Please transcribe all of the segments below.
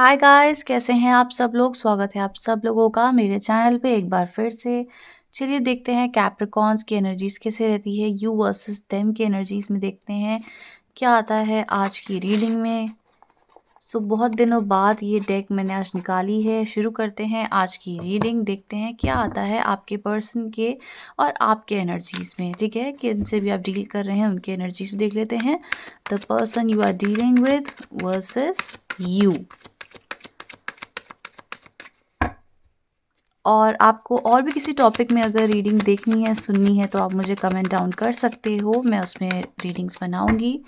Hi guys, कैसे हैं आप सब लोग। स्वागत है आप सब लोगों का मेरे चैनल पे एक बार फिर से। चलिए देखते हैं कैप्रिकॉर्न्स की एनर्जीज कैसे रहती है, यू वर्सेस देम की एनर्जीज में देखते हैं क्या आता है आज की रीडिंग में। बहुत दिनों बाद ये डेक मैंने आज निकाली है। शुरू करते हैं आज की रीडिंग, देखते हैं क्या आता है आपके पर्सन के और आपके एनर्जीज में। ठीक है, कि इनसे भी आप डील कर रहे हैं उनके एनर्जीज भी देख लेते हैं। The person you are dealing with versus you. और आपको और भी किसी टॉपिक में अगर रीडिंग देखनी है, सुननी है, तो आप मुझे कमेंट डाउन कर सकते हो, मैं उसमें रीडिंग्स बनाऊंगी।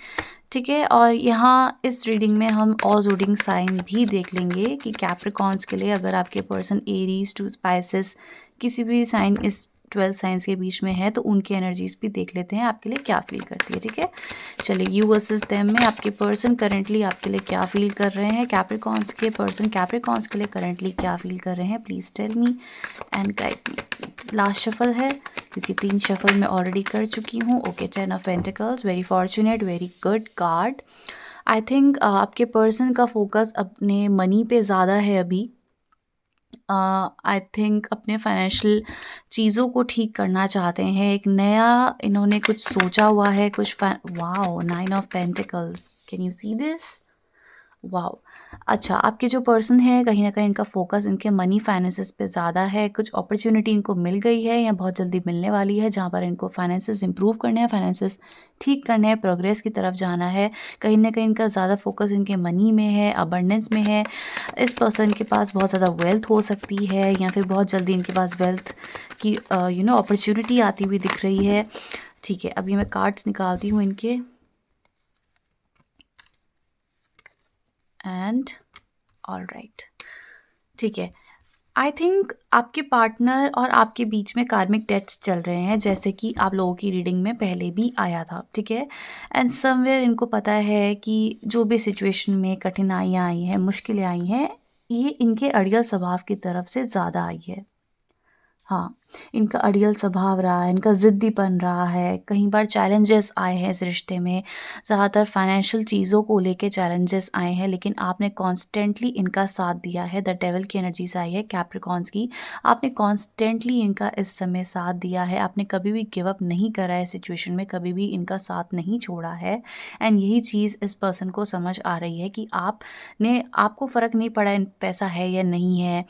ठीक है, और यहाँ इस रीडिंग में हम और ज़ोडिंग साइन भी देख लेंगे कि कैप्रिकॉर्न्स के लिए अगर आपके पर्सन एरीज टू स्पाइसेस किसी भी साइन इस 12 साइंस के बीच में है तो उनकी एनर्जीज भी देख लेते हैं आपके लिए क्या फील करती है। ठीक है, चलिए यू वर्सेस देम में आपके पर्सन करंटली आपके लिए क्या फील कर रहे हैं, कैप्रिकॉर्न्स के पर्सन कैप्रिकॉर्न्स के लिए करंटली क्या फील कर रहे हैं, please tell me and guide me. Last shuffle है क्योंकि 3 शफल मैं ऑलरेडी कर चुकी हूँ। Okay, 10 of pentacles, very fortunate, very good card. I think आपके पर्सन का फोकस अपने मनी पे ज़्यादा है अभी। आई थिंक अपने फाइनेंशियल चीज़ों को ठीक करना चाहते हैं, एक नया इन्होंने कुछ सोचा हुआ है, कुछ wow, 9 of pentacles, can you see this, wow. अच्छा, आपके जो पर्सन है कहीं ना कहीं इनका फोकस इनके मनी फाइनेंसेस पे ज़्यादा है। कुछ अपॉर्चुनिटी इनको मिल गई है या बहुत जल्दी मिलने वाली है जहाँ पर इनको फाइनेंसेस इंप्रूव करने हैं, फाइनेंसेस ठीक करने हैं, प्रोग्रेस की तरफ जाना है। कहीं ना कहीं इनका ज़्यादा फोकस इनके मनी में है, अबंडेंस में है। इस पर्सन के पास बहुत ज़्यादा वेल्थ हो सकती है या फिर बहुत जल्दी इनके पास वेल्थ की अपॉर्चुनिटी आती हुई दिख रही है। ठीक है, अभी मैं कार्ड्स निकालती हूँ इनके एंड ऑल राइट। ठीक है, आई थिंक आपके पार्टनर और आपके बीच में कार्मिक डेट्स चल रहे हैं, जैसे कि आप लोगों की रीडिंग में पहले भी आया था। ठीक है, एंड समवेयर इनको पता है कि जो भी सिचुएशन में कठिनाइयाँ आई हैं, मुश्किलें आई हैं, ये इनके अड़ियल स्वभाव की तरफ से ज़्यादा आई है। हाँ, इनका अड़ियल स्वभाव रहा है, इनका ज़िद्दीपन रहा है। कई बार चैलेंजेस आए हैं इस रिश्ते में, ज़्यादातर फाइनेंशियल चीज़ों को लेके चैलेंजेस आए हैं, लेकिन आपने कॉन्स्टेंटली इनका साथ दिया है। द डेविल की एनर्जीज आई है कैप्रिकॉर्न्स की। आपने कॉन्स्टेंटली इनका इस समय साथ दिया है, आपने कभी भी गिव अप नहीं करा है सिचुएशन में, कभी भी इनका साथ नहीं छोड़ा है। एंड यही चीज़ इस पर्सन को समझ आ रही है कि आपको फ़र्क नहीं पड़ा इन पैसा है या नहीं है,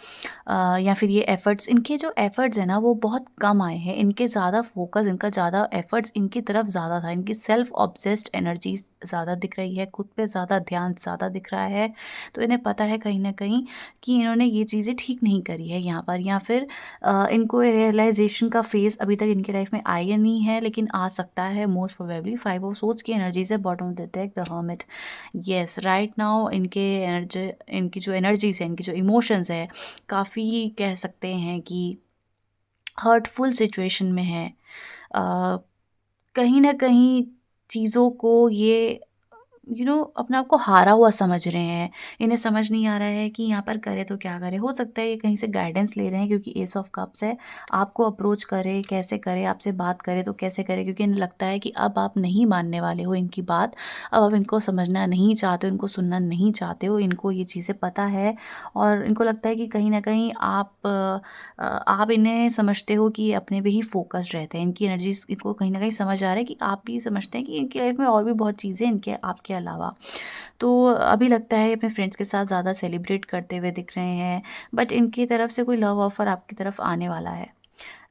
या फिर ये एफ़र्ट्स, इनके जो एफ़र्ट्स हैं ना वो बहुत कम आए हैं। इनके ज़्यादा फोकस, इनका ज़्यादा एफ़र्ट्स इनकी तरफ ज़्यादा था। इनकी सेल्फ ऑब्सेस्ड एनर्जीज ज़्यादा दिख रही है, खुद पे ज़्यादा ध्यान ज़्यादा दिख रहा है। तो इन्हें पता है कहीं ना कहीं कि इन्होंने ये चीज़ें ठीक नहीं करी है यहाँ पर, या फिर इनको रियलाइजेशन का फेज़ अभी तक इनकी लाइफ में आया नहीं है, लेकिन आ सकता है मोस्ट प्रोबेबली। 5 ऑफ सोर्ड्स की एनर्जीज है, bottom of the deck the hermit. Yes, right now इनकी जो एनर्जीज है, इनकी जो इमोशंस है, काफ़ी कह सकते हैं कि हर्टफुल सिचुएशन में है। कहीं न कहीं चीज़ों को ये अपने आप को हारा हुआ समझ रहे हैं। इन्हें समझ नहीं आ रहा है कि यहाँ पर करें तो क्या करें। हो सकता है ये कहीं से गाइडेंस ले रहे हैं क्योंकि एस ऑफ कप्स है। आपको अप्रोच करे, कैसे करे, आपसे बात करे तो कैसे करे, क्योंकि इन्हें लगता है कि अब आप नहीं मानने वाले हो इनकी बात। अब आप इनको समझना नहीं चाहते हो, इनको सुनना नहीं चाहते हो। इनको ये चीज़ें पता है और इनको लगता है कि कहीं न कहीं आप इन्हें समझते हो कि ये अपने पे ही फ़ोकस्ड रहते हैं। इनकी एनर्जीज़ इनको कहीं न कहीं समझ आ रहा है कि आप भी समझते हैं कि इनकी लाइफ़ में और भी बहुत चीज़ें इनके आपके अलावा। तो अभी लगता है अपने फ्रेंड्स के साथ ज़्यादा सेलिब्रेट करते हुए दिख रहे हैं, बट इनकी तरफ से कोई लव ऑफ़र आपकी तरफ आने वाला है।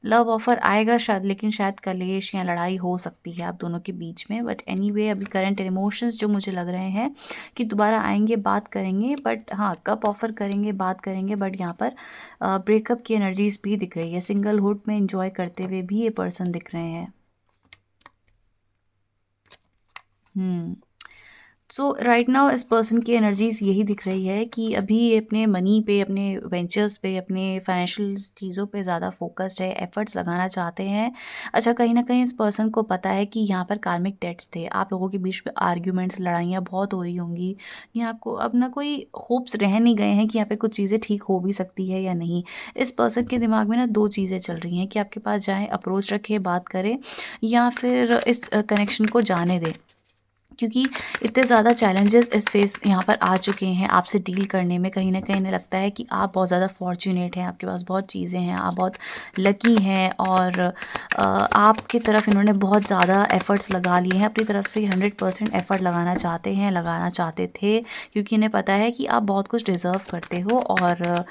लव ऑफ़र आएगा शायद, लेकिन शायद कलेश या लड़ाई हो सकती है आप दोनों के बीच में। बट एनीवे, अभी करंट इमोशंस जो मुझे लग रहे हैं कि दोबारा आएँगे, बात करेंगे, बट हाँ, कब ऑफ़र करेंगे, बात करेंगे, बट यहाँ पर ब्रेकअप की एनर्जीज़ भी दिख रही है। सिंगलहुड में एन्जॉय करते हुए भी ये पर्सन दिख रहे हैं। हुँ। सो राइट नाउ इस पर्सन की एनर्जीज यही दिख रही है कि अभी ये अपने मनी पे, अपने वेंचर्स पे, अपने फाइनेंशियल चीज़ों पे ज़्यादा फोकस्ड है, एफर्ट्स लगाना चाहते हैं। अच्छा, कहीं ना कहीं इस पर्सन को पता है कि यहाँ पर कार्मिक डेट्स थे, आप लोगों के बीच में आर्ग्यूमेंट्स, लड़ाइयाँ बहुत हो रही होंगी। यहाँ आपको अब ना कोई होप्स रह नहीं गए हैं कि यहाँ पे कुछ चीज़ें ठीक हो भी सकती है या नहीं। इस पर्सन के दिमाग में ना 2 चीज़ें चल रही हैं कि आपके पास जाएँ, अप्रोच रखे, बात करें, या फिर इस कनेक्शन को जाने दें। क्योंकि इतने ज़्यादा चैलेंजेस इस फेस यहाँ पर आ चुके हैं आपसे डील करने में। कहीं न कहीं इन्हें लगता है कि आप बहुत ज़्यादा फॉर्च्यूनेट हैं, आपके पास बहुत चीज़ें हैं, आप बहुत लकी हैं, और आपकी तरफ इन्होंने बहुत ज़्यादा एफ़र्ट्स लगा लिए हैं। अपनी तरफ से 100% एफ़र्ट लगाना चाहते हैं, लगाना चाहते थे, क्योंकि इन्हें पता है कि आप बहुत कुछ डिज़र्व करते हो। और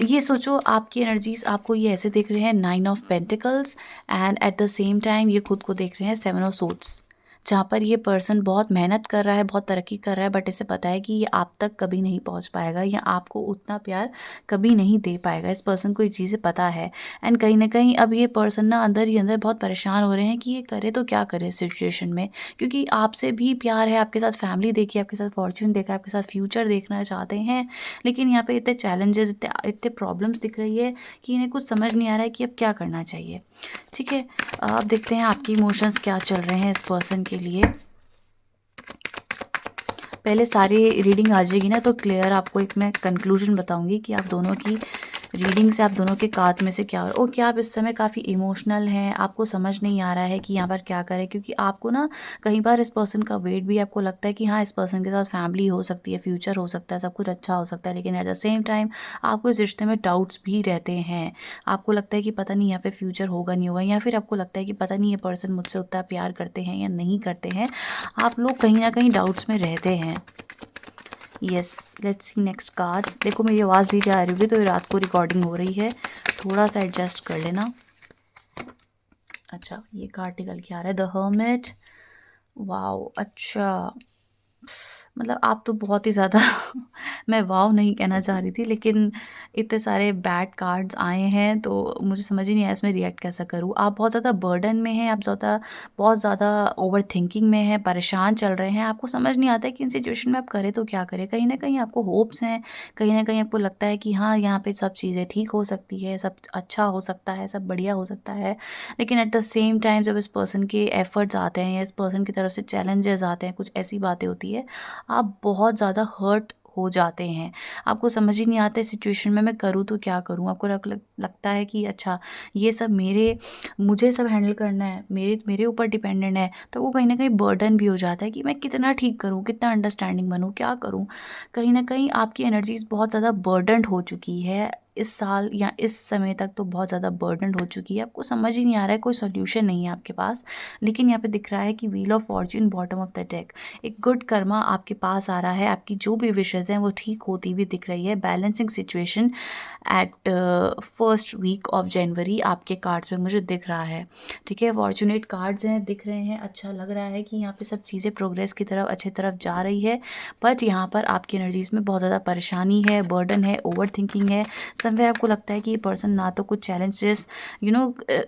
ये सोचो, आपकी एनर्जीज़ आपको ये ऐसे देख रहे हैं 9 of pentacles, and at the same time ये खुद को देख रहे हैं 7 ऑफ सूट्स, जहाँ पर ये पर्सन बहुत मेहनत कर रहा है, बहुत तरक्की कर रहा है, बट इसे पता है कि ये आप तक कभी नहीं पहुँच पाएगा, या आपको उतना प्यार कभी नहीं दे पाएगा। इस पर्सन को ये चीज़ें पता है, एंड कहीं न कहीं अब ये पर्सन ना अंदर ही अंदर बहुत परेशान हो रहे हैं कि ये करे तो क्या करे इस सिचुएशन में, क्योंकि आपसे भी प्यार है, आपके साथ फैमिली देखी है, आपके साथ फॉर्च्यून देखा है, आपके साथ फ्यूचर देखना चाहते हैं, लेकिन यहाँ पे इतने चैलेंजेस, इतने इतने प्रॉब्लम्स दिख रही है कि इन्हें कुछ समझ नहीं आ रहा है कि अब क्या करना चाहिए। ठीक है, अब देखते हैं आपके इमोशंस क्या चल रहे हैं इस पर्सन के लिए। पहले सारी रीडिंग आ जाएगी ना, तो क्लियर आपको एक मैं कंक्लूजन बताऊंगी कि आप दोनों की रीडिंग से आप दोनों के कार्ड्स में से क्या हो, और क्या आप इस समय काफ़ी इमोशनल हैं, आपको समझ नहीं आ रहा है कि यहाँ पर क्या करें, क्योंकि आपको ना कई बार इस पर्सन का वेट भी आपको लगता है कि हाँ, इस पर्सन के साथ फैमिली हो सकती है, फ्यूचर हो सकता है, सब कुछ अच्छा हो सकता है, लेकिन एट द सेम टाइम आपको इस रिश्ते में डाउट्स भी रहते हैं। आपको लगता है कि पता नहीं यहाँ पे फ्यूचर होगा नहीं होगा, या फिर आपको लगता है कि पता नहीं ये पर्सन मुझसे उतना प्यार करते हैं या नहीं करते हैं। आप लोग कहीं ना कहीं डाउट्स में रहते हैं। Yes, let's see next cards. देखो, मेरी आवाज़ धीरे आ रही होगी, तो ये रात को रिकॉर्डिंग हो रही है, थोड़ा सा एडजस्ट कर लेना। अच्छा, ये कार्ड निकल के आ रहा है, द हर्मिट। वाओ, अच्छा, मतलब आप तो बहुत ही ज़्यादा मैं वाव नहीं कहना चाह रही थी, लेकिन इतने सारे बैड कार्ड्स आए हैं तो मुझे समझ ही नहीं आया इसमें रिएक्ट कैसा करूँ। आप बहुत ज़्यादा बर्डन में हैं, आप बहुत ज़्यादा ओवर थिंकिंग में हैं, परेशान चल रहे हैं, आपको समझ नहीं आता है कि इन सिचुएशन में आप करें तो क्या करें। कहीं न कहीं आपको होप्स हैं, कहीं न कहीं आपको लगता है कि हाँ, यहाँ पे सब चीज़ें ठीक हो सकती है, सब अच्छा हो सकता है, सब बढ़िया हो सकता है। लेकिन एट द सेम टाइम जब इस पर्सन के एफर्ट्स आते हैं, या इस पर्सन की तरफ से चैलेंजेस आते हैं, कुछ ऐसी बातें होती है, आप बहुत ज़्यादा हर्ट हो जाते हैं। आपको समझ ही नहीं आता है सिचुएशन में मैं करूँ तो क्या करूँ? आपको लगता है कि अच्छा, ये सब मुझे सब हैंडल करना है, मेरे मेरे ऊपर डिपेंडेंट है, तो वो कहीं न कहीं बर्डन भी हो जाता है कि मैं कितना ठीक करूँ, कितना अंडरस्टैंडिंग बनूँ, क्या करूँ? कहीं न कहीं आपकी एनर्जीज़ बहुत ज़्यादा बर्डन्ड हो चुकी है। इस साल या इस समय तक तो बहुत ज़्यादा बर्डन्ड हो चुकी है। आपको समझ ही नहीं आ रहा है, कोई सॉल्यूशन नहीं है आपके पास। लेकिन यहाँ पे दिख रहा है कि wheel of Fortune bottom of the deck, एक गुड कर्मा आपके पास आ रहा है, आपकी जो भी विशेज़ हैं वो ठीक होती हुई दिख रही है। Balancing situation at first week of January आपके कार्ड्स में मुझे दिख रहा है। ठीक है, फॉर्चुनेट कार्ड्स हैं, दिख रहे हैं, अच्छा लग रहा है कि यहाँ पे सब चीज़ें प्रोग्रेस की तरफ, अच्छी तरफ जा रही है। बट यहाँ पर आपकी एनर्जीज़ में बहुत ज़्यादा परेशानी है, बर्डन है, ओवर थिंकिंग है। समवेयर आपको लगता है कि ये पर्सन ना तो कुछ चैलेंजेस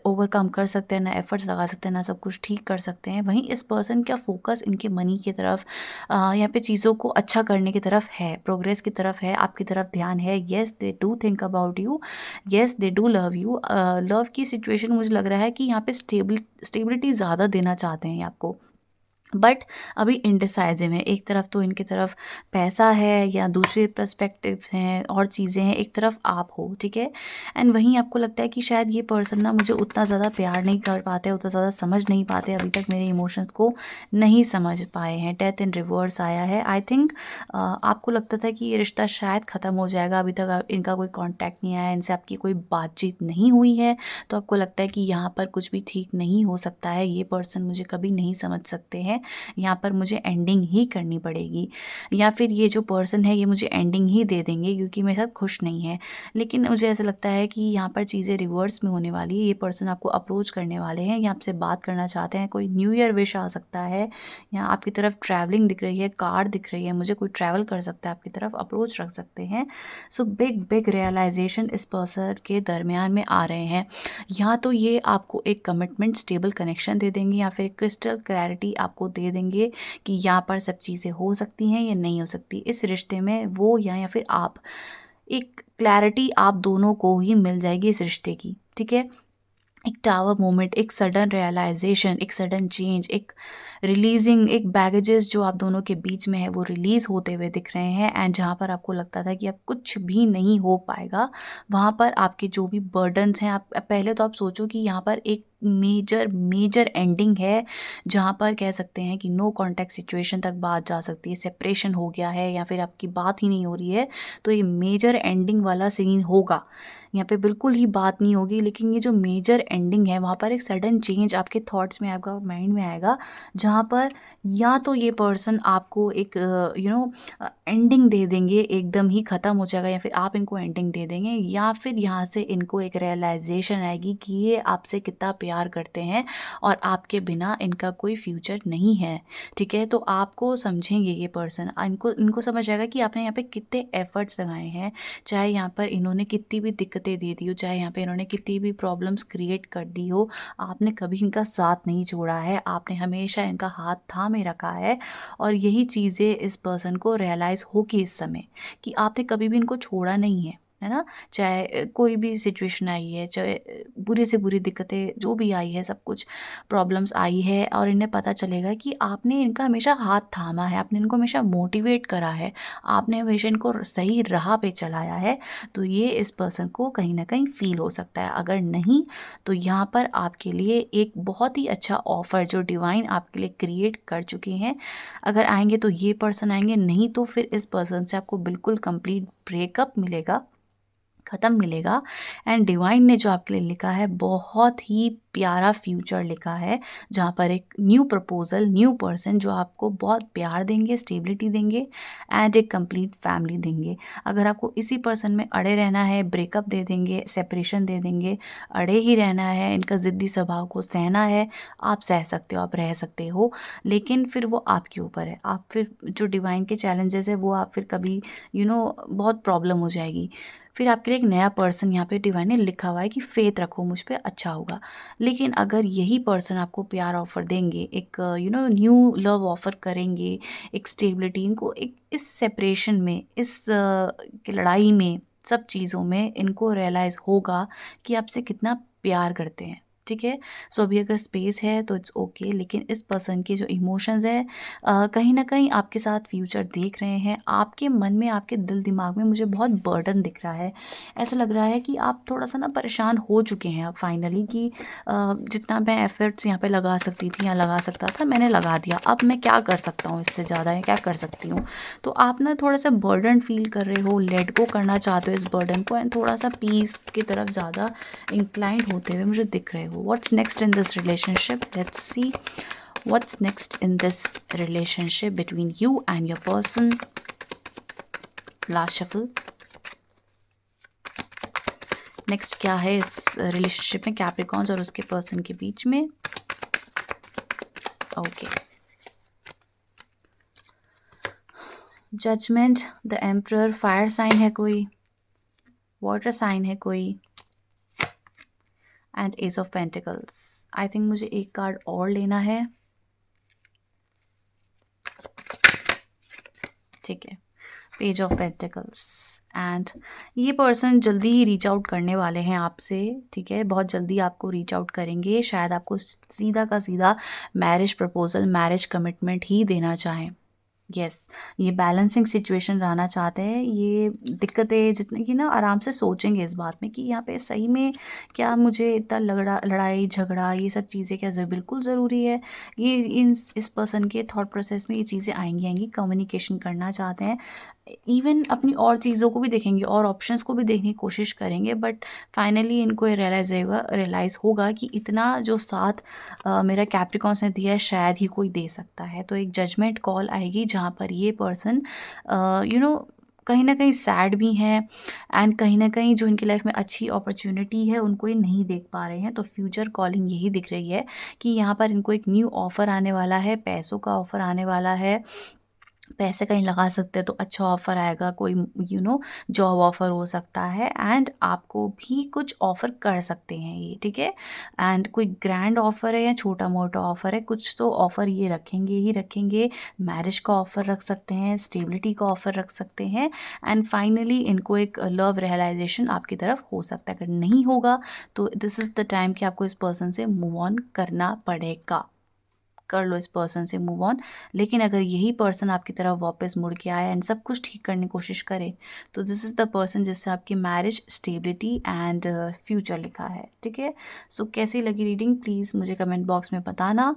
ओवरकम कर सकते हैं, ना एफर्ट्स लगा सकते हैं, ना सब कुछ ठीक कर सकते हैं। वहीं इस पर्सन का फोकस इनके मनी की तरफ, यहाँ पे चीज़ों को अच्छा करने की तरफ है, प्रोग्रेस की तरफ है, आपकी तरफ ध्यान है। Yes, they do think about you, yes they do love you. Love की सिचुएशन मुझे लग रहा है कि यहाँ पे स्टेबिलिटी ज़्यादा देना चाहते हैं आपको, बट अभी इंडिसाइजिव है। एक तरफ तो इनकी तरफ पैसा है, या दूसरे पर्सपेक्टिव्स हैं और चीज़ें हैं, एक तरफ आप हो, ठीक है। एंड वहीं आपको लगता है कि शायद ये पर्सन ना मुझे उतना ज़्यादा प्यार नहीं कर पाते, उतना ज़्यादा समझ नहीं पाते, अभी तक मेरे इमोशंस को नहीं समझ पाए हैं। डेथ इन रिवर्स आया है। आई थिंक आपको लगता था कि ये रिश्ता शायद ख़त्म हो जाएगा, अभी तक इनका कोई कॉन्टैक्ट नहीं आया, इनसे आपकी कोई बातचीत नहीं हुई है, तो आपको लगता है कि यहाँ पर कुछ भी ठीक नहीं हो सकता है, ये पर्सन मुझे कभी नहीं समझ सकते हैं, यहाँ पर मुझे एंडिंग ही करनी पड़ेगी, या फिर ये जो पर्सन है ये मुझे एंडिंग ही दे देंगे क्योंकि मेरे साथ खुश नहीं है। लेकिन मुझे ऐसा लगता है कि यहाँ पर चीज़ें रिवर्स में होने वाली है। ये पर्सन आपको अप्रोच करने वाले हैं, या आपसे बात करना चाहते हैं, कोई न्यू ईयर विश आ सकता है, या आपकी तरफ ट्रैवलिंग दिख रही है, कार दिख रही है मुझे, कोई ट्रैवल कर सकता है आपकी तरफ, अप्रोच रख सकते हैं। सो बिग बिग रियलाइजेशन इस पर्सन के दरमियान में आ रहे हैं। या तो ये आपको एक कमिटमेंट, स्टेबल कनेक्शन दे देंगे, या फिर क्रिस्टल क्लैरिटी आपको दे देंगे कि यहाँ पर सब चीज़ें हो सकती हैं या नहीं हो सकती। इस रिश्ते में वो या फिर आप, एक क्लैरिटी आप दोनों को ही मिल जाएगी इस रिश्ते की, ठीक है। एक टावर मोमेंट, एक सडन रियलाइजेशन, एक सडन चेंज, एक रिलीजिंग एक बैगेजेस जो आप दोनों के बीच में है वो रिलीज़ होते हुए दिख रहे हैं। एंड जहाँ पर आपको लगता था कि अब कुछ भी नहीं हो पाएगा, वहाँ पर आपके जो भी बर्डन्स हैं, आप पहले तो आप सोचो कि यहाँ पर एक मेजर एंडिंग है, जहाँ पर कह सकते हैं कि नो कॉन्टैक्ट सिचुएशन तक बात जा सकती है, सेपरेशन हो गया है या फिर आपकी बात ही नहीं हो रही है, तो ये मेजर एंडिंग वाला सीन होगा। यहाँ पे बिल्कुल ही बात नहीं होगी, लेकिन ये जो मेजर एंडिंग है वहाँ पर एक सडन चेंज आपके थॉट्स में, आपका माइंड में आएगा, जहाँ पर या तो ये पर्सन आपको एक एंडिंग दे देंगे, एकदम ही ख़त्म हो जाएगा, या फिर आप इनको एंडिंग दे देंगे, या फिर यहाँ से इनको एक रियलाइजेशन आएगी कि ये आपसे कितना प्यार करते हैं और आपके बिना इनका कोई फ्यूचर नहीं है। ठीक है, तो आपको समझेंगे ये पर्सन, इनको इनको समझ आएगा कि आपने यहाँ पे कितने एफर्ट्स लगाए हैं, चाहे यहाँ पर इन्होंने कितनी भी दिक्कतें दे दी हो, चाहे यहाँ पे इन्होंने कितनी भी प्रॉब्लम्स क्रिएट कर दी हो, आपने कभी इनका साथ नहीं छोड़ा है, आपने हमेशा इनका हाथ थामे रखा है। और यही चीज़ें इस पर्सन को रियलाइज़ होगी इस समय कि आपने कभी भी इनको छोड़ा नहीं है ना? चाहे कोई भी सिचुएशन आई है, चाहे बुरी से बुरी दिक्कतें जो भी आई है, सब कुछ प्रॉब्लम्स आई है, और इन्हें पता चलेगा कि आपने इनका हमेशा हाथ थामा है, आपने इनको हमेशा मोटिवेट करा है, आपने हमेशा इनको सही राह पे चलाया है। तो ये इस पर्सन को कहीं न कहीं फ़ील हो सकता है। अगर नहीं, तो यहाँ पर आपके लिए एक बहुत ही अच्छा ऑफ़र जो डिवाइन आपके लिए क्रिएट कर चुके हैं, अगर आएँगे तो ये पर्सन आएँगे, नहीं तो फिर इस पर्सन से आपको बिल्कुल कंप्लीट ब्रेकअप मिलेगा, ख़त्म मिलेगा। एंड डिवाइन ने जो आपके लिए लिखा है बहुत ही प्यारा फ्यूचर लिखा है, जहाँ पर एक न्यू प्रपोजल, न्यू पर्सन जो आपको बहुत प्यार देंगे, स्टेबिलिटी देंगे एंड एक कंप्लीट फैमिली देंगे। अगर आपको इसी पर्सन में अड़े रहना है, ब्रेकअप दे देंगे, सेपरेशन दे देंगे, अड़े ही रहना है, इनका ज़िद्दी स्वभाव को सहना है, आप सह सकते हो, आप रह सकते हो, लेकिन फिर वो आपके ऊपर है। आप फिर जो डिवाइन के चैलेंजेस है वो आप फिर कभी बहुत प्रॉब्लम हो जाएगी। फिर आपके लिए एक नया पर्सन यहाँ पे डिवाइन ने लिखा हुआ है कि फेथ रखो मुझ पे, अच्छा होगा। लेकिन अगर यही पर्सन आपको प्यार ऑफ़र देंगे, एक न्यू लव ऑफ़र करेंगे, एक स्टेबिलिटी, इनको एक इस सेपरेशन में, इस लड़ाई में, सब चीज़ों में इनको रियलाइज़ होगा कि आपसे कितना प्यार करते हैं। ठीक है, सो अभी अगर स्पेस है तो इट्स ओके, लेकिन इस पर्सन के जो इमोशंस है कहीं ना कहीं आपके साथ फ्यूचर देख रहे हैं, आपके मन में, आपके दिल दिमाग में मुझे बहुत बर्डन दिख रहा है। ऐसा लग रहा है कि आप थोड़ा सा ना परेशान हो चुके हैं अब फाइनली, कि जितना मैं एफर्ट्स यहाँ पे लगा सकती थी या लगा सकता था मैंने लगा दिया, अब मैं क्या कर सकता हूँ इससे ज़्यादा, या क्या कर सकती हूँ। तो आप ना थोड़ा सा बर्डन फील कर रहे हो, लेट गो करना चाहते हो इस बर्डन को, एंड थोड़ा सा पीस की तरफ ज़्यादा इंक्लाइंड होते हुए मुझे दिख रहे हो। What's next in this relationship, let's see what's next in this relationship between you and your person. Last shuffle. Next क्या है इस रिलेशनशिप में कैप्रिकॉन्स और उसके पर्सन के बीच में। Okay, judgement, the emperor, fire sign है कोई, वाटर साइन है कोई, and ace of pentacles. I think मुझे एक कार्ड और लेना है। ठीक है, पेज ऑफ पेंटिकल्स। एंड ये पर्सन जल्दी ही रीच आउट करने वाले हैं आपसे। ठीक है, बहुत जल्दी आपको रीच आउट करेंगे, शायद आपको सीधा का सीधा मैरिज प्रपोजल, मैरिज कमिटमेंट ही देना चाहें। यस, ये बैलेंसिंग सिचुएशन रहना चाहते हैं। ये दिक्कतें जितनी कि ना आराम से सोचेंगे इस बात में कि यहाँ पे सही में क्या मुझे इतना लड़ाई झगड़ा ये सब चीज़ें क्या बिल्कुल ज़रूरी है। ये इस पर्सन के थॉट प्रोसेस में ये चीज़ें आएंगी। कम्युनिकेशन करना चाहते हैं, इवन अपनी और चीज़ों को भी देखेंगे और ऑप्शंस को भी देखने की कोशिश करेंगे, बट फाइनली इनको ये रियलाइज़ होगा कि इतना जो साथ मेरा कैप्रिकॉन्स ने दिया है शायद ही कोई दे सकता है। तो एक जजमेंट कॉल आएगी जहाँ पर ये पर्सन कहीं ना कहीं सैड भी हैं, एंड कहीं ना कहीं जो इनकी लाइफ में अच्छी अपॉर्चुनिटी है उनको ये नहीं देख पा रहे हैं। तो फ्यूचर कॉलिंग यही दिख रही है कि यहाँ पर इनको एक न्यू ऑफ़र आने वाला है, पैसों का ऑफ़र आने वाला है, पैसे कहीं लगा सकते हैं तो अच्छा ऑफ़र आएगा, कोई जॉब ऑफ़र हो सकता है, एंड आपको भी कुछ ऑफ़र कर सकते हैं ये। ठीक है, एंड कोई ग्रैंड ऑफ़र है या छोटा मोटा ऑफ़र है, कुछ तो ऑफ़र ये रखेंगे ही रखेंगे। मैरिज का ऑफ़र रख सकते हैं, स्टेबिलिटी का ऑफ़र रख सकते हैं, एंड फाइनली इनको एक लव रियलाइजेशन आपकी तरफ हो सकता है। अगर नहीं होगा तो दिस इज़ द टाइम कि आपको इस पर्सन से मूव ऑन करना पड़ेगा। कर लो इस पर्सन से मूव ऑन। लेकिन अगर यही पर्सन आपकी तरफ वापस मुड़ के आया एंड सब कुछ ठीक करने की कोशिश करे तो दिस इज़ द पर्सन जिससे आपकी मैरिज, स्टेबिलिटी एंड फ्यूचर लिखा है। ठीक है, सो कैसी लगी रीडिंग प्लीज़ मुझे कमेंट बॉक्स में बताना।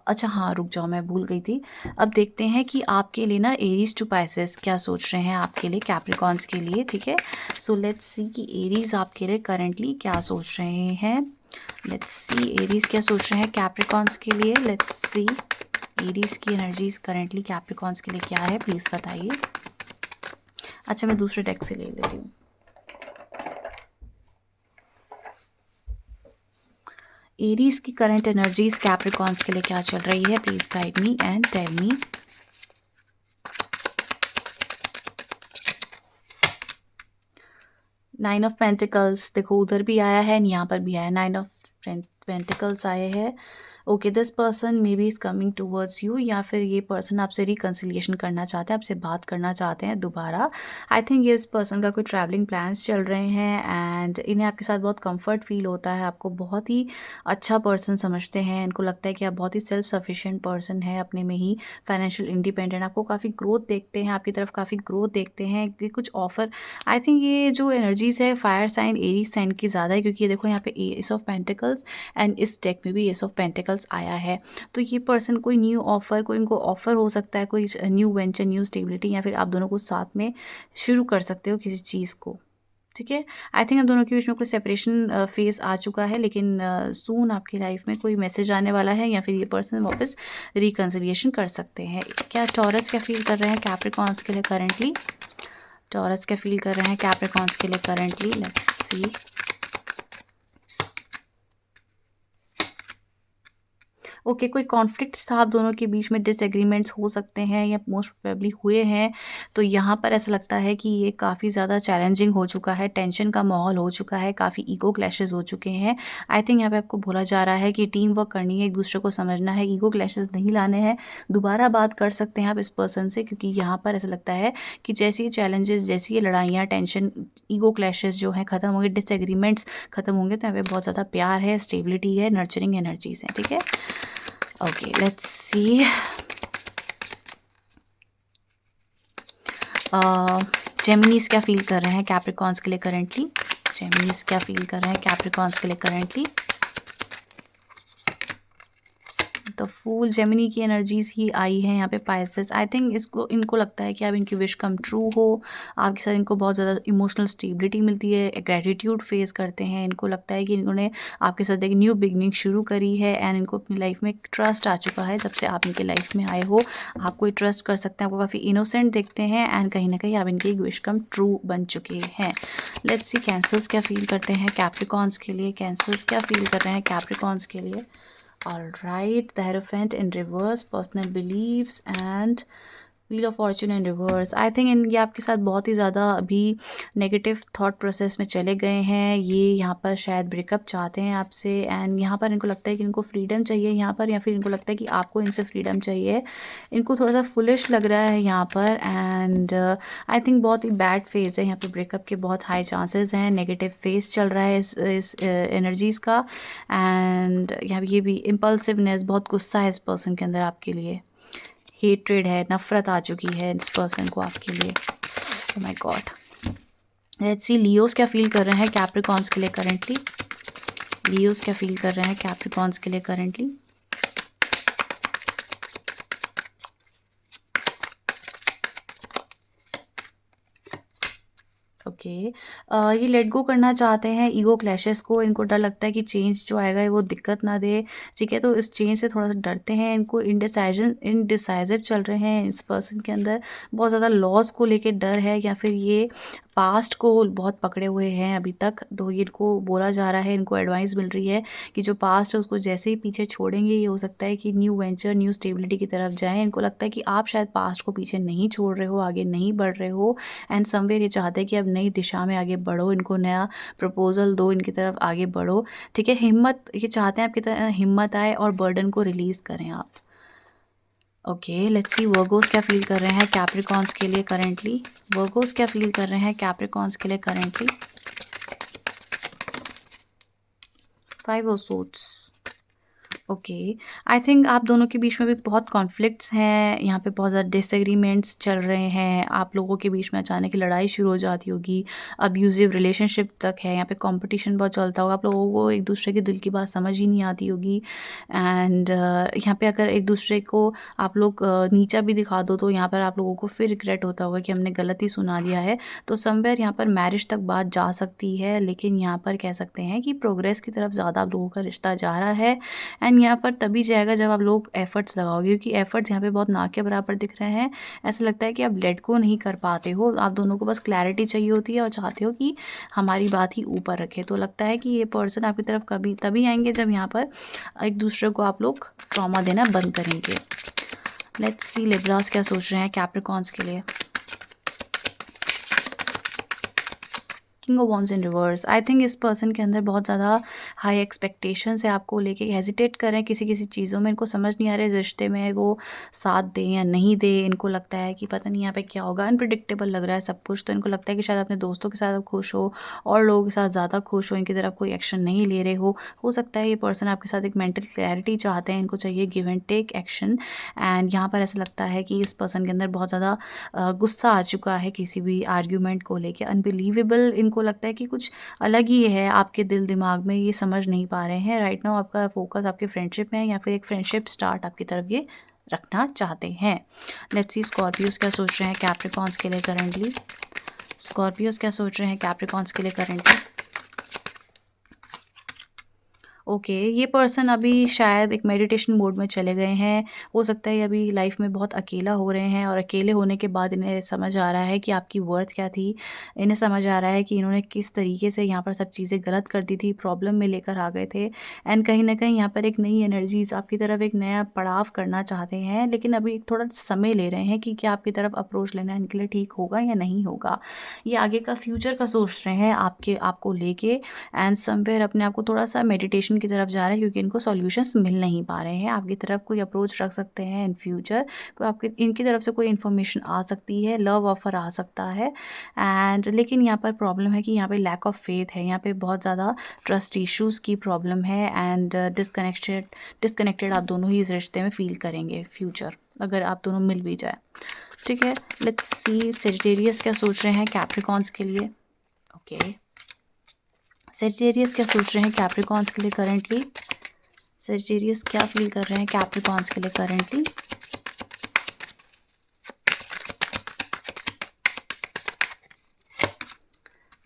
अच्छा हाँ, रुक जाओ, मैं भूल गई थी। अब देखते हैं कि आपके लिए ना एरीज टू पाइसेस क्या सोच रहे हैं आपके लिए, कैप्रिकॉन्स के लिए। ठीक है, सो लेट्स सी कि एरीज आपके लिए करंटली क्या सोच रहे हैं। लेट्स सी एरीज क्या सोच रहे हैं कैप्रिकॉन्स के लिए। लेट्स सी एरीज की एनर्जीज करंटली कैप्रिकॉन्स के लिए क्या है, प्लीज़ बताइए। अच्छा, मैं दूसरे डेक से ले लेती हूँ। एरीज की करंट एनर्जीज कैप्रिकॉन्स के लिए क्या चल रही है, please guide me and tell me. Nine of pentacles देखो उधर भी आया है एंड यहाँ पर भी आया है। नाइन ऑफ पेंटिकल्स आए हैं। Okay, this person may be is coming towards you, या फिर ये पर्सन आपसे रिकन्सिलिएशन करना चाहते हैं, आपसे बात करना चाहते हैं दोबारा। आई थिंक ये इस पर्सन का कोई ट्रैवलिंग प्लान्स चल रहे हैं एंड इन्हें आपके साथ बहुत कंफर्ट फील होता है, आपको बहुत ही अच्छा पर्सन समझते हैं। इनको लगता है कि आप बहुत ही सेल्फ सफिशिएंट पर्सन है, अपने में ही फाइनेंशियल इंडिपेंडेंट, आपको काफ़ी ग्रोथ देखते हैं, आपकी तरफ काफ़ी ग्रोथ देखते हैं कि कुछ ऑफर। आई थिंक ये जो एनर्जीज है फायर साइन, एरीज साइन की ज़्यादा है, क्योंकि ये देखो यहाँ पे एस ऑफ पेंटिकल्स एंड इस डेक में भी एस ऑफ पेंटिकल्स आया है। तो ये पर्सन कोई न्यू ऑफर, कोई इनको ऑफर हो सकता है, कोई न्यू वेंचर, न्यू स्टेबिलिटी, या फिर आप दोनों को साथ में शुरू कर सकते हो किसी चीज़ को। ठीक है, आई थिंक हम दोनों के बीच में कोई सेपरेशन फेज आ चुका है, लेकिन सून आपकी लाइफ में कोई मैसेज आने वाला है, या फिर ये पर्सन वापस रिकन्सिलिएशन कर सकते हैं। क्या टॉरस क्या फील कर रहे हैं कैप्रिकॉन्स के लिए करंटली? टॉरस क्या फील कर रहे हैं कैप्रिकॉन्स के लिए करंटली? Let's see. ओके, कोई कॉन्फ्लिक्ट्स था आप दोनों के बीच में, डिसएग्रीमेंट्स हो सकते हैं या मोस्ट प्रोबेबली हुए हैं। तो यहाँ पर ऐसा लगता है कि ये काफ़ी ज़्यादा चैलेंजिंग हो चुका है, टेंशन का माहौल हो चुका है, काफ़ी ईगो क्लैशेस हो चुके हैं। आई थिंक यहाँ पे आपको बोला जा रहा है कि टीम वर्क करनी है, एक दूसरे को समझना है, ईगो क्लैशेस नहीं लाने हैं। दोबारा बात कर सकते हैं आप इस पर्सन से, क्योंकि यहाँ पर ऐसा लगता है कि जैसे ये चैलेंजेस, जैसी ये लड़ाइयाँ, टेंशन, ईगो क्लैशेस जो हैं ख़त्म होंगे, डिसएग्रीमेंट्स ख़त्म होंगे, तो यहाँ पे बहुत ज़्यादा प्यार है, स्टेबिलिटी है, नर्चरिंग एनर्जीज हैं। ठीक है, ओके लेट्स सी। जेमिनीज क्या फील कर रहे हैं कैप्रिकॉन्स के लिए करंटली? जेमिनीज क्या फील कर रहे हैं कैप्रिकॉन्स के लिए करंटली? तो फूल, जेमिनी की एनर्जीज ही आई है यहाँ पे। पाइसेस, आई थिंक इनको लगता है कि अब इनकी विश कम ट्रू हो, आपके साथ इनको बहुत ज़्यादा इमोशनल स्टेबिलिटी मिलती है, ग्रेटिट्यूड फेस करते हैं। इनको लगता है कि इन्होंने आपके साथ एक न्यू बिगनिंग शुरू करी है एंड इनको अपनी लाइफ में एक ट्रस्ट आ चुका है। जब से आप इनके लाइफ में आए हो, आप कोई ट्रस्ट कर सकते हैं, आपको काफ़ी इनोसेंट देखते हैं एंड कहीं ना कहीं आप इनकी एक विश कम ट्रू बन चुके हैं। लेट्स सी कैंसर्स क्या फील करते हैं कैप्रिकॉन्स के लिए। कैंसर्स क्या फील कर रहे हैं कैप्रिकॉन्स के लिए? All right, the Hierophant in reverse, personal beliefs and wheel of Fortune in reverse. I think ये आपके साथ बहुत ही ज़्यादा अभी नेगेटिव थॉट प्रोसेस में चले गए हैं। ये यहाँ पर शायद ब्रेकअप चाहते हैं आपसे एंड यहाँ पर इनको लगता है कि इनको फ्रीडम चाहिए यहाँ पर, या फिर इनको लगता है कि आपको इनसे फ्रीडम चाहिए। इनको थोड़ा सा फुलिश लग रहा है यहाँ पर एंड आई थिंक बहुत ही बैड फेज़ है यहाँ पे। ब्रेकअप के बहुत हाई चांसेस हैं, नेगेटिव फेज़ चल रहा है इस एनर्जीज़ का एंड यहाँ ये भी इम्पल्सिवनेस, बहुत गुस्सा है इस पर्सन के अंदर आपके लिए, हेट्रेड है, नफरत आ चुकी है इस पर्सन को आपके लिए। Oh my God. Let's see Leos क्या फील कर रहे हैं कैप्रिकॉन्स के लिए करंटली। लियोस क्या फील कर रहे हैं कैप्रिकॉन्स के लिए करंटली। ओके, ये लेट गो करना चाहते हैं ईगो क्लैशेस को। इनको डर लगता है कि चेंज जो आएगा वो दिक्कत ना दे। ठीक है, तो इस चेंज से थोड़ा सा डरते हैं। इनको इनडिसाइजिव चल रहे हैं इस पर्सन के अंदर, बहुत ज़्यादा लॉस को लेके डर है, या फिर ये पास्ट को बहुत पकड़े हुए हैं अभी तक। तो ये इनको बोला जा रहा है, इनको एडवाइस मिल रही है कि जो पास्ट है उसको जैसे ही पीछे छोड़ेंगे, ये हो सकता है कि न्यू वेंचर, न्यू स्टेबिलिटी की तरफ जाएं। इनको लगता है कि आप शायद पास्ट को पीछे नहीं छोड़ रहे हो, आगे नहीं बढ़ रहे हो एंड समवेयर ये चाहते हैं कि अब नई दिशा में आगे बढ़ो, इनको नया प्रपोजल दो, इनकी तरफ आगे बढ़ो। ठीक है, हिम्मत, ये चाहते हैं आपकी तरह हिम्मत आए और बर्डन को रिलीज़ करें आप। ओके लेट्स सी वर्गोस क्या फील कर रहे हैं कैप्रिकॉन्स के लिए करंटली। वर्गोस क्या फील कर रहे हैं कैप्रिकॉन्स के लिए currently. 5 of swords, okay. I think आप दोनों के बीच में भी बहुत कॉन्फ्लिक्ट्स हैं, यहाँ पे बहुत ज़्यादा डिसएग्रीमेंट्स चल रहे हैं, आप लोगों के बीच में अचानक ही लड़ाई शुरू हो जाती होगी, अब्यूज़िव रिलेशनशिप तक है, यहाँ पे कंपटीशन बहुत चलता होगा, आप लोगों को एक दूसरे के दिल की बात समझ ही नहीं आती होगी। एंड यहाँ पे अगर एक दूसरे को आप लोग नीचा भी दिखा दो तो यहाँ पर आप लोगों को फिर रिग्रेट होता होगा कि हमने गलत ही सुना दिया है। तो समवेयर यहाँ पर मैरिज तक बात जा सकती है, लेकिन यहाँ पर कह सकते हैं कि प्रोग्रेस की तरफ ज़्यादा आप लोगों का रिश्ता जा रहा है। एंड यहाँ पर तभी जाएगा जब आप लोग एफर्ट्स लगाओगे, क्योंकि एफर्ट्स यहाँ पे बहुत ना के बराबर दिख रहे हैं। ऐसा लगता है कि आप लेट गो नहीं कर पाते हो, आप दोनों को बस क्लैरिटी चाहिए होती है और चाहते हो कि हमारी बात ही ऊपर रखे। तो लगता है कि ये पर्सन आपकी तरफ कभी तभी आएंगे जब यहाँ पर एक दूसरे को आप लोग ट्रॉमा देना बंद करेंगे। लेट्स सी लिब्रास क्या सोच रहे हैं कैप्रिकॉर्न्स के लिए। King of wands in reverse. I think इस पर्सन के अंदर बहुत ज़्यादा हाई एक्सपेक्टेशंस है आपको लेके, हेजिटेट कर रहे हैं किसी किसी चीज़ों में, इनको समझ नहीं आ रहा है इस रिश्ते में वो साथ दें या नहीं दें। इनको लगता है कि पता नहीं यहाँ पे क्या होगा, अनप्रिडिक्टेबल लग रहा है सब कुछ। तो इनको लगता है कि शायद अपने दोस्तों के साथ आप खुश हो और लोगों के साथ ज़्यादा खुश हो, इनकी तरफ कोई एक्शन नहीं ले रहे हो सकता है ये पर्सन आपके साथ एक मेंटल क्लैरिटी चाहते हैं, इनको चाहिए give and take action. And यहाँ पर ऐसा लगता है कि इस पर्सन के अंदर बहुत ज़्यादा गुस्सा आ चुका है किसी भी आर्ग्यूमेंट को लेके, अनबिलीवेबल इनको लगता है कि कुछ अलग ही है आपके दिल दिमाग में, ये समझ नहीं पा रहे हैं। राइट नाउ आपका फोकस आपके फ्रेंडशिप में है या फिर एक फ्रेंडशिप स्टार्ट आपकी तरफ ये रखना चाहते हैं। लेट्स सी स्कॉर्पियोस क्या सोच रहे हैं कैप्रिकॉर्न्स के लिए करंटली। स्कॉर्पियोस क्या सोच रहे हैं कैप्रिकॉर्न्स के लिए करंटली। ओके, ये पर्सन अभी शायद एक मेडिटेशन मोड में चले गए हैं। हो सकता है ये अभी लाइफ में बहुत अकेला हो रहे हैं और अकेले होने के बाद इन्हें समझ आ रहा है कि आपकी वर्थ क्या थी। इन्हें समझ आ रहा है कि इन्होंने किस तरीके से यहाँ पर सब चीज़ें गलत कर दी थी, प्रॉब्लम में लेकर आ गए थे। एंड कहीं ना कहीं यहाँ पर एक नई एनर्जीज आपकी तरफ एक नया पड़ाव करना चाहते हैं, लेकिन अभी थोड़ा समय ले रहे हैं कि क्या आपकी तरफ अप्रोच लेना इनके लिए ठीक होगा या नहीं होगा। ये आगे का फ्यूचर का सोच रहे हैं आपको लेके। एंड समवेयर अपने आप को थोड़ा सा मेडिटेशन की तरफ जा रहा है, क्योंकि इनको सॉल्यूशंस मिल नहीं पा रहे हैं। आपकी तरफ कोई अप्रोच रख सकते हैं इन फ्यूचर, कोई आपके इनकी तरफ से कोई इन्फॉर्मेशन आ सकती है, लव ऑफर आ सकता है। एंड लेकिन यहाँ पर प्रॉब्लम है कि यहाँ पे लैक ऑफ फेथ है, यहाँ पे बहुत ज़्यादा ट्रस्ट इश्यूज़ की प्रॉब्लम है। एंड डिस्कनेक्टेड आप दोनों ही इस रिश्ते में फील करेंगे फ्यूचर, अगर आप दोनों मिल भी जाए। ठीक है, लेट्स सी सेजिटेरियस क्या सोच रहे हैं कैप्रिकॉर्न्स के लिए। ओके, सेजिटेरियस क्या सोच रहे हैं कैप्रिकॉर्न्स के लिए करंटली। सेजिटेरियस क्या फील कर रहे हैं कैप्रिकॉर्न्स के लिए currently.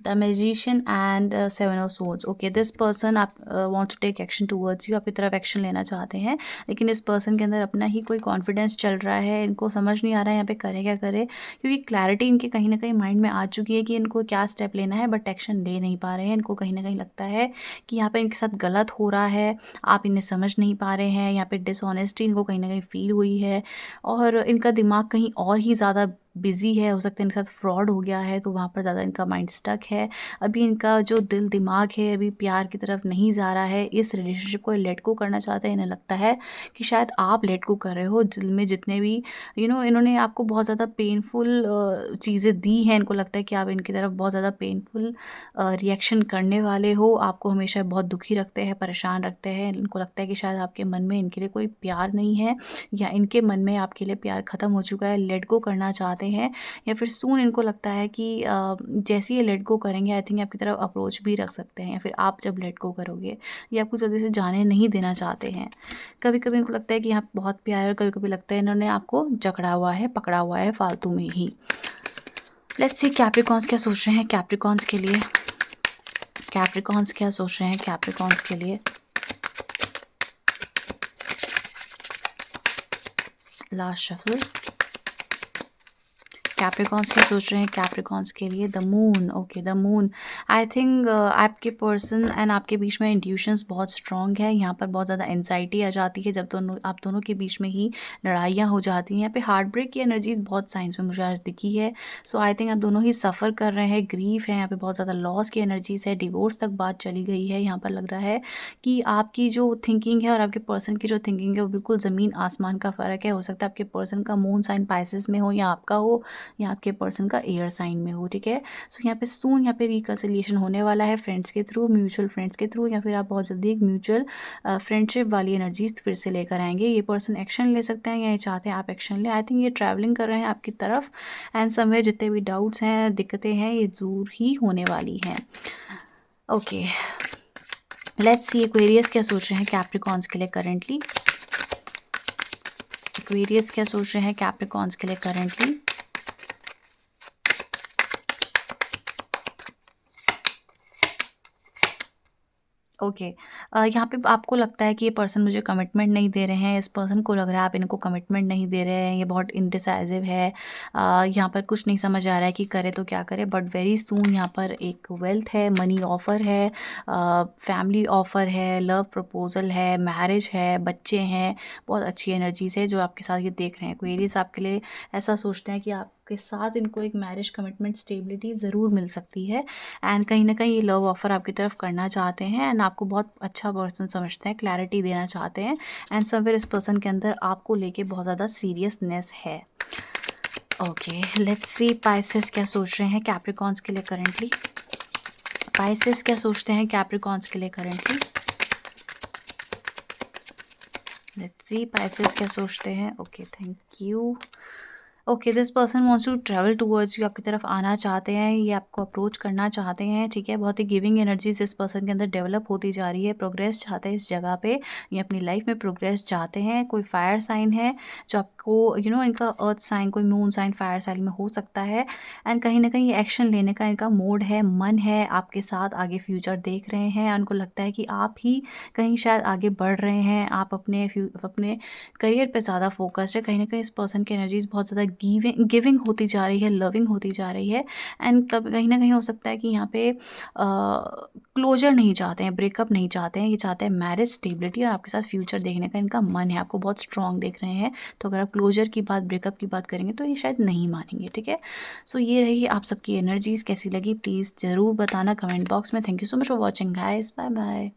The magician and seven of swords. Okay, this person आप want to take action towards you, आपकी तरफ एक्शन लेना चाहते हैं, लेकिन इस पर्सन के अंदर अपना ही कोई कॉन्फिडेंस चल रहा है। इनको समझ नहीं आ रहा है यहाँ पे करे क्या करे, क्योंकि क्लैरिटी इनके कहीं ना कहीं माइंड में आ चुकी है कि इनको क्या स्टेप लेना है, बट एक्शन ले नहीं पा रहे हैं। इनको कहीं ना कहीं लगता है कि यहाँ पे इनके साथ गलत हो रहा है, आप इन्हें समझ नहीं पा रहे हैं। यहाँ पे डिसऑनेस्टी इनको कहीं ना कहीं फील हुई है और इनका दिमाग कहीं और ही ज़्यादा बिजी है। हो सकता है इनके साथ फ्रॉड हो गया है, तो वहाँ पर ज़्यादा इनका माइंड स्टक है। अभी इनका जो दिल दिमाग है अभी प्यार की तरफ नहीं जा रहा है, इस रिलेशनशिप को लेट गो करना चाहते हैं। इन्हें लगता है कि शायद आप लेट गो कर रहे हो, दिल में जितने भी इन्होंने आपको बहुत ज़्यादा पेनफुल चीज़ें दी हैं, इनको लगता है कि आप इनकी तरफ बहुत ज़्यादा पेनफुल रिएक्शन करने वाले हो, आपको हमेशा बहुत दुखी रखते हैं, परेशान रखते हैं। इनको लगता है कि शायद आपके मन में इनके लिए कोई प्यार नहीं है, या इनके मन में आपके लिए प्यार ख़त्म हो चुका है, लेट गो करना चाहते हैं। या फिर सून इनको लगता है कि जैसे ये लेट गो करेंगे, आई थिंक आपकी तरफ अप्रोच भी रख सकते हैं, या फिर आप जब लेट गो करोगे ये आपको जल्दी से जाने नहीं देना चाहते हैं। कभी कभी इनको लगता है कि यहाँ बहुत प्यार है, और कभी कभी लगता है इन्होंने आपको जकड़ा हुआ है, पकड़ा हुआ है फालतू में ही। लेट्स सी कैप्रिकॉर्न्स क्या सोच रहे हैं कैप्रिकॉर्न्स के लिए। कैप्रिकॉर्न्स क्या सोच रहे हैं कैप्रिकॉर्न्स के लिए। Last shuffle. कैप्रिकॉर्न्स क्या सोच रहे हैं कैप्रिकॉर्न्स के लिए। The moon. Okay, the moon. I think आपके पर्सन एंड आपके बीच में इंट्यूशंस बहुत स्ट्रॉन्ग है। यहाँ पर बहुत ज़्यादा एंजाइटी आ जाती है जब आप दोनों के बीच में ही लड़ाइयाँ हो जाती हैं। यहाँ पे हार्ट ब्रेक की एनर्जीज बहुत साइंस में मुझे आज दिखी है। सो आई थिंक आप दोनों ही सफ़र कर रहे हैं, ग्रीफ है यहाँ पे, बहुत ज़्यादा लॉस की एनर्जीज है, डिवोर्स तक बात चली गई है। यहाँ पर लग रहा है कि आपकी जो थिंकिंग है और आपके पर्सन की जो थिंकिंग है वो बिल्कुल ज़मीन आसमान का फ़र्क है। हो सकता है आपके पर्सन का मून साइन पाइसेस में हो या आपका हो, या आपके पर्सन का एयर साइन में हो, ठीक है। सो यहाँ पे सून यहाँ पे रिकन्सिलिएशन होने वाला है फ्रेंड्स के थ्रू, म्यूचुअल फ्रेंड्स के थ्रू, या फिर आप बहुत जल्दी एक म्यूचुअल फ्रेंडशिप वाली एनर्जीज फिर से लेकर आएंगे। ये पर्सन एक्शन ले सकते हैं या ये चाहते हैं आप एक्शन लें। आई थिंक ये ट्रैवलिंग कर रहे हैं आपकी तरफ, एंड समवेयर जितने भी डाउट्स हैं, दिक्कतें हैं, ये दूर ही होने वाली हैं। ओके, लेट्स सी एक्वेरियस क्या सोच रहे हैं कैप्रिकॉन्स के लिए करेंटली। एक्वेरियस क्या सोच रहे हैं कैप्रिकॉन्स के लिए करेंटली। ओके, यहाँ पे आपको लगता है कि ये पर्सन मुझे कमिटमेंट नहीं दे रहे हैं, इस पर्सन को लग रहा है आप इनको कमिटमेंट नहीं दे रहे हैं, ये बहुत इनडिसाइसिव है, यहाँ पर कुछ नहीं समझ आ रहा है कि करे तो क्या करे। बट वेरी सून यहाँ पर एक वेल्थ है, मनी ऑफ़र है, फैमिली ऑफ़र है, लव प्रपोजल है, मैरिज है, बच्चे हैं, बहुत अच्छी एनर्जीज है जो आपके साथ ये देख रहे हैं। एक्वेरियस आपके लिए ऐसा सोचते हैं कि आपके साथ इनको एक मैरिज कमिटमेंट स्टेबिलिटी ज़रूर मिल सकती है, एंड कहीं ना कहीं ये लव ऑफ़र आपकी तरफ करना चाहते हैं, एंड आपको बहुत अच्छा पर्सन समझते हैं, क्लैरिटी देना चाहते हैं, एंड समवेयर इस पर्सन के अंदर आपको लेके बहुत ज़्यादा सीरियसनेस है। ओके, लेट्स सी पाइसेस क्या सोच रहे हैं कैप्रिकॉन्स के लिए करेंटली। पाइसेस क्या सोचते हैं कैप्रिकॉन्स के लिए करेंटली। लेट्स सी पाइसेस क्या सोचते हैं। Okay, thank you. Okay, this person wants to travel towards you, आपकी तरफ आना चाहते हैं, ये आपको अप्रोच करना चाहते हैं, ठीक है। बहुत ही गिविंग एनर्जीज इस पर्सन के अंदर डेवलप होती जा रही है, प्रोग्रेस चाहते हैं इस जगह पे, ये अपनी लाइफ में प्रोग्रेस चाहते हैं। कोई फायर साइन है जो आपको इनका अर्थ साइन, कोई मून साइन फायर साइन में हो सकता है, एंड कहीं ना कहीं एक्शन लेने का इनका मूड है, मन है, आपके साथ आगे फ्यूचर देख रहे हैं। उनको लगता है कि आप ही कहीं शायद आगे बढ़ रहे हैं, आप अपने करियर पे ज़्यादा फोकस्ड है। कहीं ना कहीं इस पर्सन की एनर्जीज बहुत ज़्यादा गिविंग होती जा रही है, लविंग होती जा रही है, एंड कहीं ना कहीं हो सकता है कि यहाँ पे क्लोजर नहीं चाहते हैं, ब्रेकअप नहीं चाहते हैं, ये चाहते हैं मैरिज स्टेबिलिटी, और आपके साथ फ्यूचर देखने का इनका मन है, आपको बहुत स्ट्रॉन्ग देख रहे हैं। तो अगर आप क्लोजर की बात, ब्रेकअप की बात करेंगे तो ये शायद नहीं मानेंगे, ठीक है। सो ये रही आप सबकी एनर्जीज, कैसी लगी प्लीज़ ज़रूर बताना कमेंट बॉक्स में। Thank you so much for watching guys, bye bye.